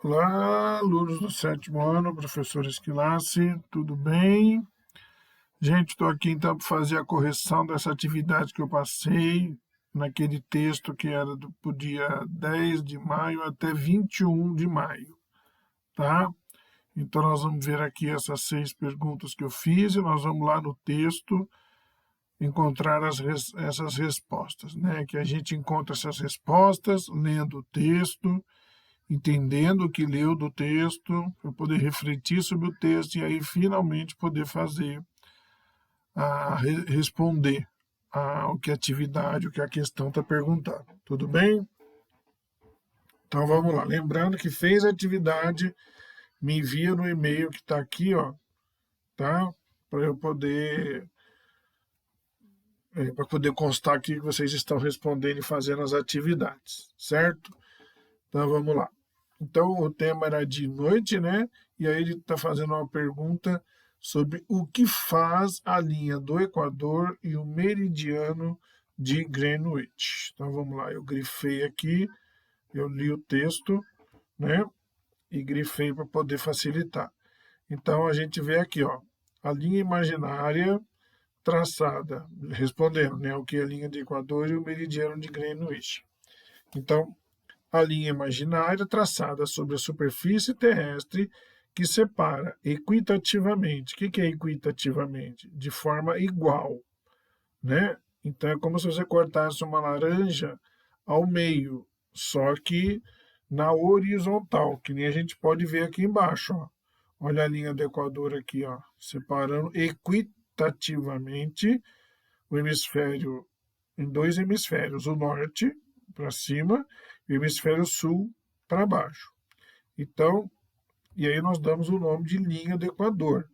Olá, alunos do sétimo ano, professor Esquilace, tudo bem? Gente, estou aqui então para fazer a correção dessa atividade que eu passei naquele texto que era do dia 10 de maio até 21 de maio, tá? Então nós vamos ver aqui essas 6 perguntas que eu fiz e nós vamos lá no texto encontrar essas respostas, né? Que a gente encontra essas respostas lendo o texto, entendendo o que leu do texto, para poder refletir sobre o texto e aí finalmente poder fazer, responder o que a atividade, o que a questão está perguntando. Tudo bem? Então vamos lá. Lembrando que fez a atividade, me envia no e-mail que está aqui, ó, tá? Para eu poder, para poder constar aqui que vocês estão respondendo e fazendo as atividades, certo? Então vamos lá. Então o tema era de noite, né? E aí ele está fazendo uma pergunta sobre o que faz a linha do Equador e o meridiano de Greenwich. Então vamos lá, eu grifei aqui, eu li o texto, né? E grifei para poder facilitar. Então a gente vê aqui, ó, a linha imaginária traçada, respondendo, né? O que é a linha de Equador e o meridiano de Greenwich. Então, a linha imaginária traçada sobre a superfície terrestre que separa equitativamente. O que é equitativamente? De forma igual, né? Então é como se você cortasse uma laranja ao meio, só que na horizontal, que nem a gente pode ver aqui embaixo, ó. Olha a linha do Equador aqui, ó, separando equitativamente o hemisfério em 2 hemisférios, o norte para cima e o hemisfério sul para baixo. Então, e aí nós damos o nome de linha do Equador,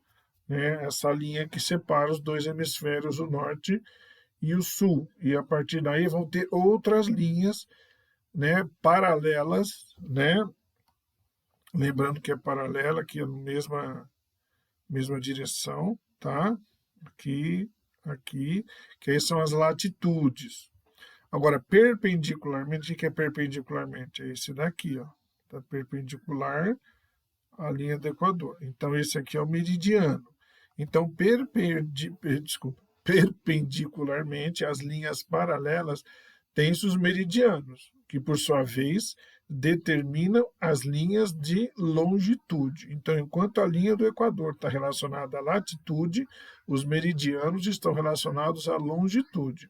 né? Essa linha que separa os 2 hemisférios, o norte e o sul. E a partir daí vão ter outras linhas, né, paralelas, né? Lembrando que é paralela, que é na mesma direção, tá? Aqui, que aí são as latitudes. Agora, perpendicularmente, o que é perpendicularmente? É esse daqui, ó. Está perpendicular à linha do Equador. Então, esse aqui é o meridiano. Então, perpendicularmente, as linhas paralelas têm os meridianos, que, por sua vez, determinam as linhas de longitude. Então, enquanto a linha do Equador está relacionada à latitude, os meridianos estão relacionados à longitude.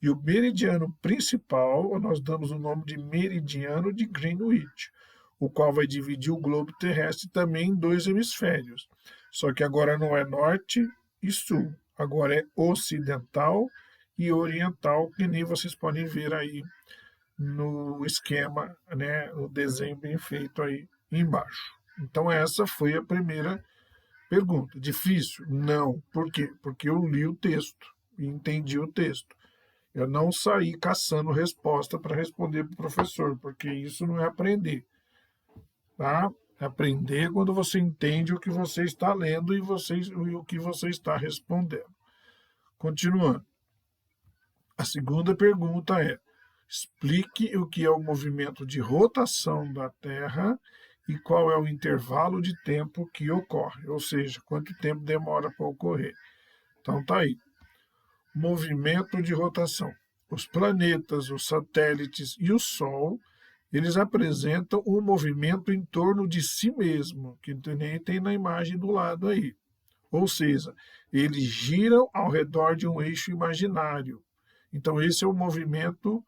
E o meridiano principal, nós damos o nome de meridiano de Greenwich, o qual vai dividir o globo terrestre também em 2 hemisférios. Só que agora não é norte e sul, agora é ocidental e oriental, que nem vocês podem ver aí no esquema, né, no desenho bem feito aí embaixo. Então essa foi a primeira pergunta. Difícil? Não. Por quê? Porque eu li o texto e entendi o texto. Eu não saí caçando resposta para responder para o professor, porque isso não é aprender, tá? Aprender quando você entende o que você está lendo e o que você está respondendo. Continuando. A segunda pergunta é: explique o que é o movimento de rotação da Terra e qual é o intervalo de tempo que ocorre, ou seja, quanto tempo demora para ocorrer. Então tá aí. Movimento de rotação. Os planetas, os satélites e o Sol, eles apresentam um movimento em torno de si mesmo, que nem tem na imagem do lado aí. Ou seja, eles giram ao redor de um eixo imaginário. Então, esse é o movimento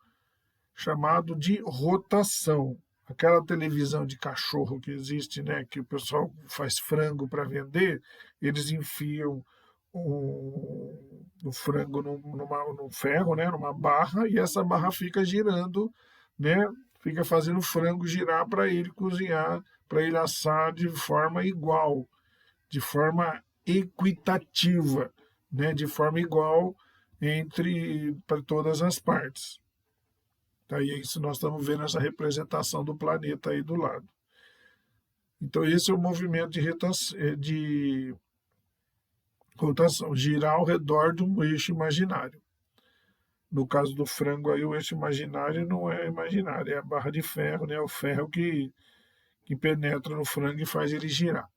chamado de rotação. Aquela televisão de cachorro que existe, né, que o pessoal faz frango para vender, eles enfiam o frango num ferro, né, numa barra, e essa barra fica girando, né, fica fazendo o frango girar para ele cozinhar, para ele assar de forma igual, de forma equitativa, né, de forma igual entre para todas as partes. Tá, e isso nós estamos vendo essa representação do planeta aí do lado. Então esse é o movimento de rotação, girar ao redor de um eixo imaginário. No caso do frango aí, o eixo imaginário não é imaginário, é a barra de ferro, né? O ferro que penetra no frango e faz ele girar.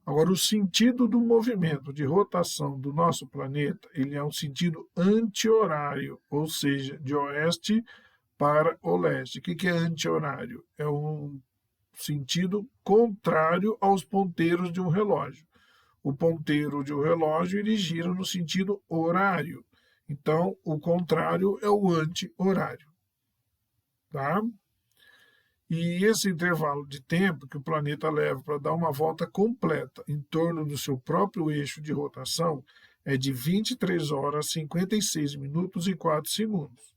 Agora, o sentido do movimento de rotação do nosso planeta, ele é um sentido anti-horário, ou seja, de oeste para o leste. O que é anti-horário? É um sentido contrário aos ponteiros de um relógio. O ponteiro de um relógio ele gira no sentido horário. Então, o contrário é o anti-horário. Tá? E esse intervalo de tempo que o planeta leva para dar uma volta completa em torno do seu próprio eixo de rotação é de 23 horas, 56 minutos e 4 segundos.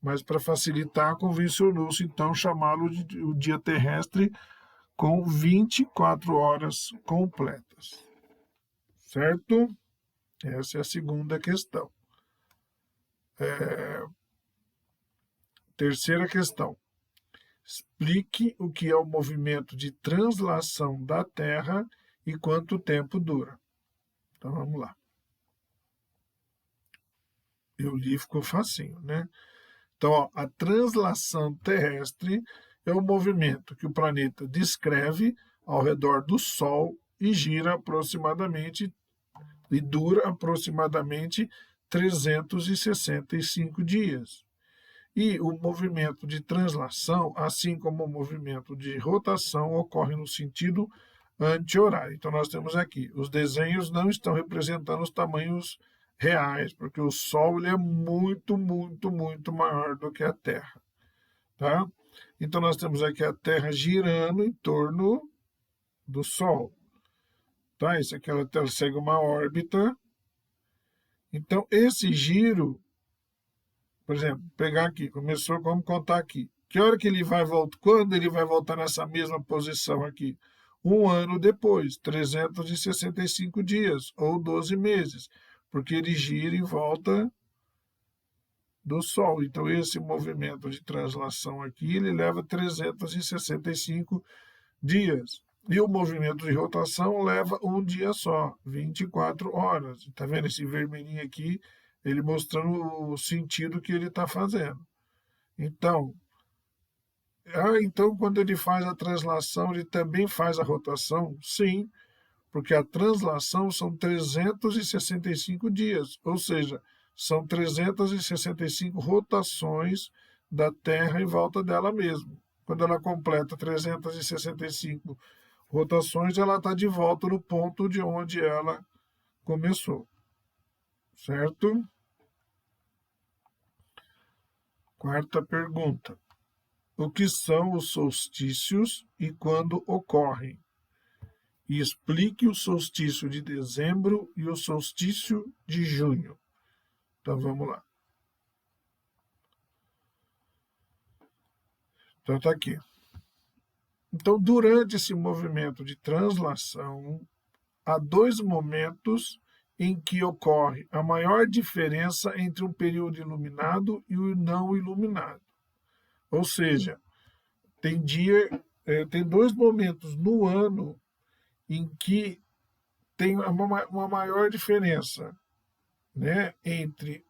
Mas para facilitar, convencionou-se então chamá-lo de o dia terrestre com 24 horas completas. Certo? Essa é a segunda questão. Terceira questão. Explique o que é o movimento de translação da Terra e quanto tempo dura. Então vamos lá. Eu li, ficou facinho, né? Então, ó, a translação terrestre é o movimento que o planeta descreve ao redor do Sol e gira aproximadamente e dura aproximadamente 365 dias. E o movimento de translação, assim como o movimento de rotação, ocorre no sentido anti-horário. Então, nós temos aqui, os desenhos não estão representando os tamanhos reais, porque o Sol ele é muito, muito, muito maior do que a Terra. Tá? Então, nós temos aqui a Terra girando em torno do Sol. Tá? Isso aqui ela segue uma órbita. Então, esse giro, por exemplo, pegar aqui, começou, vamos contar aqui. Que hora que ele vai voltar? Quando ele vai voltar nessa mesma posição aqui? Um ano depois, 365 dias ou 12 meses, porque ele gira em volta do Sol. Então, esse movimento de translação aqui, ele leva 365 dias. E o movimento de rotação leva um dia só, 24 horas. Está vendo esse vermelhinho aqui? Ele mostrando o sentido que ele está fazendo. Então, quando ele faz a translação, ele também faz a rotação? Sim, porque a translação são 365 dias, ou seja, são 365 rotações da Terra em volta dela mesma. Quando ela completa 365 rotações, ela está de volta no ponto de onde ela começou. Certo? Quarta pergunta. O que são os solstícios e quando ocorrem? E explique o solstício de dezembro e o solstício de junho. Então vamos lá. Então está aqui. Então, durante esse movimento de translação, há dois momentos em que ocorre a maior diferença entre um período iluminado e o não iluminado. Ou seja, tem dois momentos no ano em que tem uma maior diferença, né, entre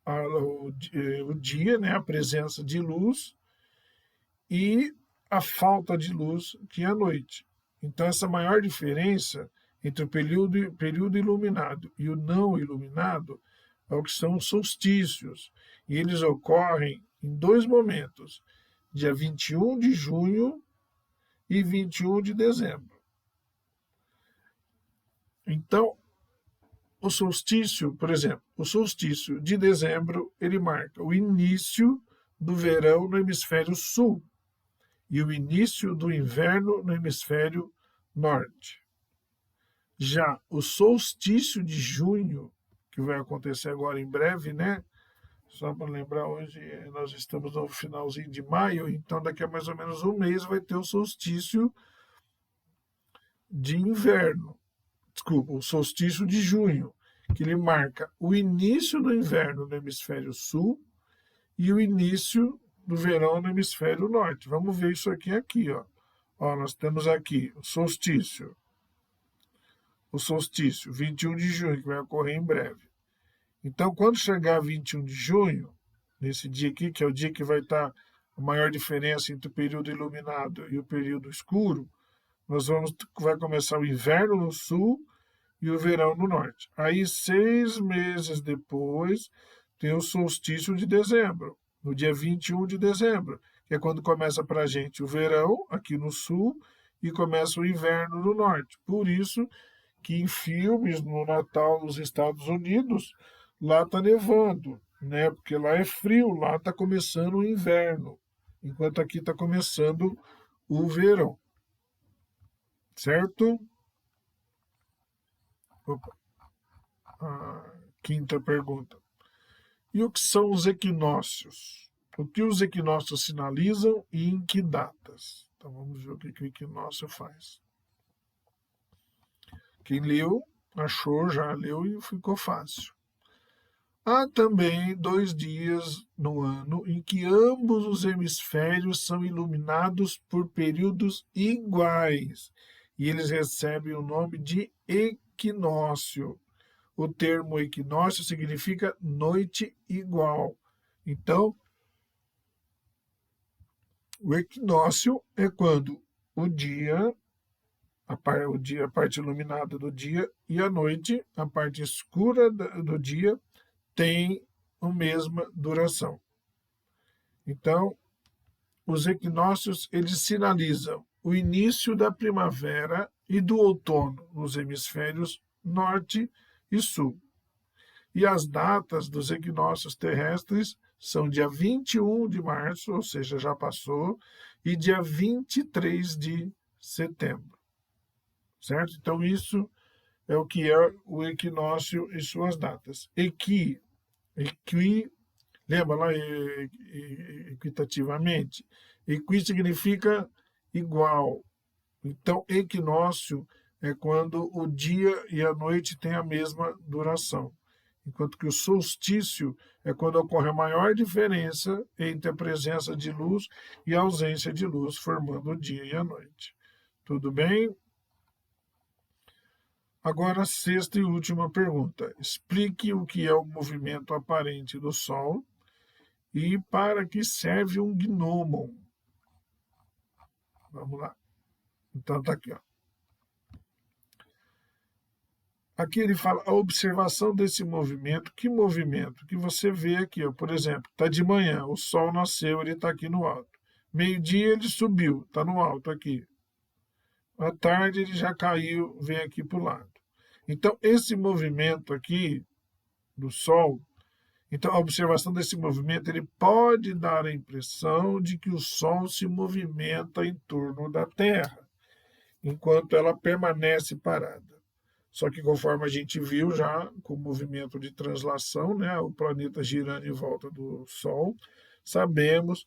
o dia, né, a presença de luz, e a falta de luz, que é a noite. Então, essa maior diferença entre o período iluminado e o não iluminado é o que são os solstícios. E eles ocorrem em dois momentos, dia 21 de junho e 21 de dezembro. Então, o solstício, por exemplo, o solstício de dezembro, ele marca o início do verão no hemisfério sul e o início do inverno no hemisfério norte. Já o solstício de junho, que vai acontecer agora em breve, né? Só para lembrar, hoje nós estamos no finalzinho de maio, então daqui a mais ou menos um mês vai ter o solstício de inverno. Desculpa, o solstício de junho, que ele marca o início do inverno no hemisfério sul e o início do verão no hemisfério norte. Vamos ver isso aqui, ó. Ó, nós temos aqui o solstício, 21 de junho, que vai ocorrer em breve. Então, quando chegar 21 de junho, nesse dia aqui, que é o dia que vai estar a maior diferença entre o período iluminado e o período escuro, vai começar o inverno no sul e o verão no norte. Aí, 6 meses depois, tem o solstício de dezembro, no dia 21 de dezembro, que é quando começa para a gente o verão aqui no sul e começa o inverno no norte. Por isso que em filmes no Natal nos Estados Unidos, lá está nevando, né? Porque lá é frio, lá está começando o inverno, enquanto aqui está começando o verão, certo? Opa, a quinta pergunta. E o que são os equinócios? O que os equinócios sinalizam e em que datas? Então vamos ver o que o equinócio faz. Quem leu, achou, já leu e ficou fácil. Há também 2 dias no ano em que ambos os hemisférios são iluminados por períodos iguais e eles recebem o nome de equinócio. O termo equinócio significa noite igual. Então, o equinócio é quando o dia, a parte iluminada do dia, e a noite, a parte escura do dia, tem a mesma duração. Então, os equinócios eles sinalizam o início da primavera e do outono nos hemisférios norte e sul. E as datas dos equinócios terrestres são dia 21 de março, ou seja, já passou, e dia 23 de setembro. Certo? Então, isso é o que é o equinócio e suas datas. Lembra lá, equitativamente? Equi significa igual. Então, equinócio é quando o dia e a noite têm a mesma duração. Enquanto que o solstício é quando ocorre a maior diferença entre a presença de luz e a ausência de luz, formando o dia e a noite. Tudo bem? Agora, a sexta e última pergunta. Explique o que é o movimento aparente do Sol e para que serve um gnomon. Vamos lá. Então, está aqui. Ó. Aqui ele fala a observação desse movimento. Que movimento? Que você vê aqui, ó, por exemplo, está de manhã, o Sol nasceu, ele está aqui no alto. Meio-dia ele subiu, está no alto aqui. À tarde ele já caiu, vem aqui para o lado. Então, esse movimento aqui do Sol, então a observação desse movimento, ele pode dar a impressão de que o Sol se movimenta em torno da Terra, enquanto ela permanece parada. Só que conforme a gente viu já, com o movimento de translação, né, o planeta girando em volta do Sol, sabemos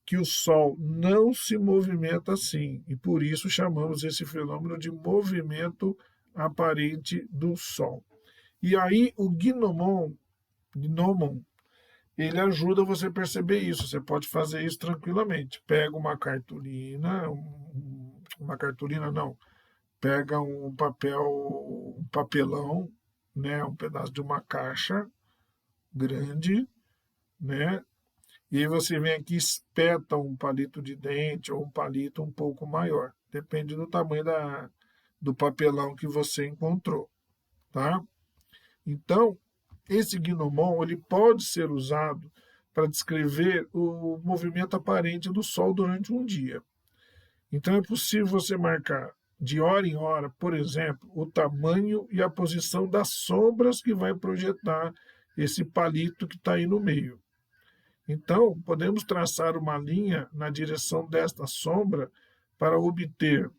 que o Sol não se movimenta assim, e por isso chamamos esse fenômeno de movimento aparente do Sol. E aí o gnomon, ele ajuda você a perceber isso. Você pode fazer isso tranquilamente. Pega uma cartolina, uma cartolina não, pega um papelão, né, um pedaço de uma caixa grande, né, e aí você vem aqui e espeta um palito de dente ou um palito um pouco maior. Depende do tamanho do papelão que você encontrou, tá? Então, esse gnomon ele pode ser usado para descrever o movimento aparente do Sol durante um dia. Então, é possível você marcar de hora em hora, por exemplo, o tamanho e a posição das sombras que vai projetar esse palito que está aí no meio. Então, podemos traçar uma linha na direção desta sombra para obter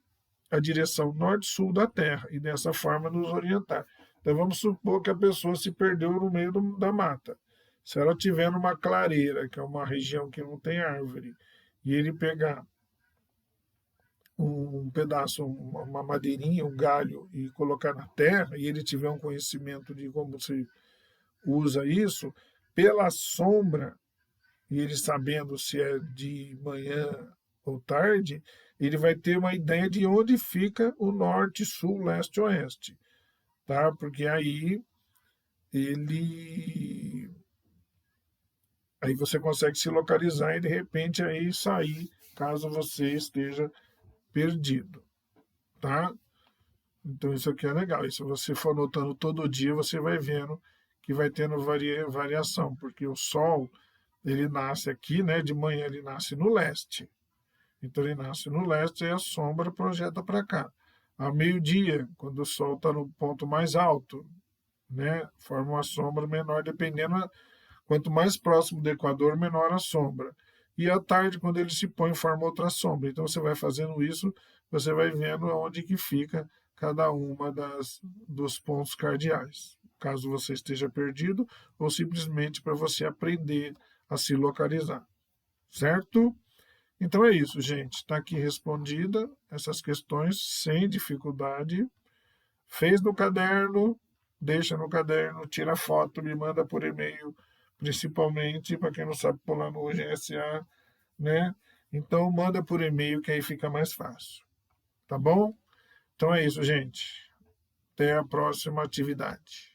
a direção norte-sul da Terra e dessa forma nos orientar. Então, vamos supor que a pessoa se perdeu no meio da mata. Se ela tiver numa clareira, que é uma região que não tem árvore, e ele pegar um pedaço, uma madeirinha, um galho e colocar na terra, e ele tiver um conhecimento de como se usa isso, pela sombra, e ele sabendo se é de manhã ou tarde, ele vai ter uma ideia de onde fica o norte, sul, leste, oeste, tá? Porque aí ele Aí você consegue se localizar e, de repente, aí sair, caso você esteja perdido, tá? Então, isso aqui é legal. E se você for anotando todo dia, você vai vendo que vai tendo variação, porque o Sol, ele nasce aqui, né? De manhã ele nasce no leste. Então, ele nasce no leste e a sombra projeta para cá. Ao meio-dia, quando o Sol está no ponto mais alto, né? Forma uma sombra menor, dependendo. Quanto mais próximo do Equador, menor a sombra. E à tarde, quando ele se põe, forma outra sombra. Então, você vai fazendo isso, você vai vendo onde que fica cada uma dos pontos cardeais. Caso você esteja perdido, ou simplesmente para você aprender a se localizar. Certo? Então é isso, gente. Está aqui respondida essas questões sem dificuldade. Fez no caderno, deixa no caderno, tira foto, me manda por e-mail, principalmente para quem não sabe pular no GSA, né? Então manda por e-mail que aí fica mais fácil. Tá bom? Então é isso, gente. Até a próxima atividade.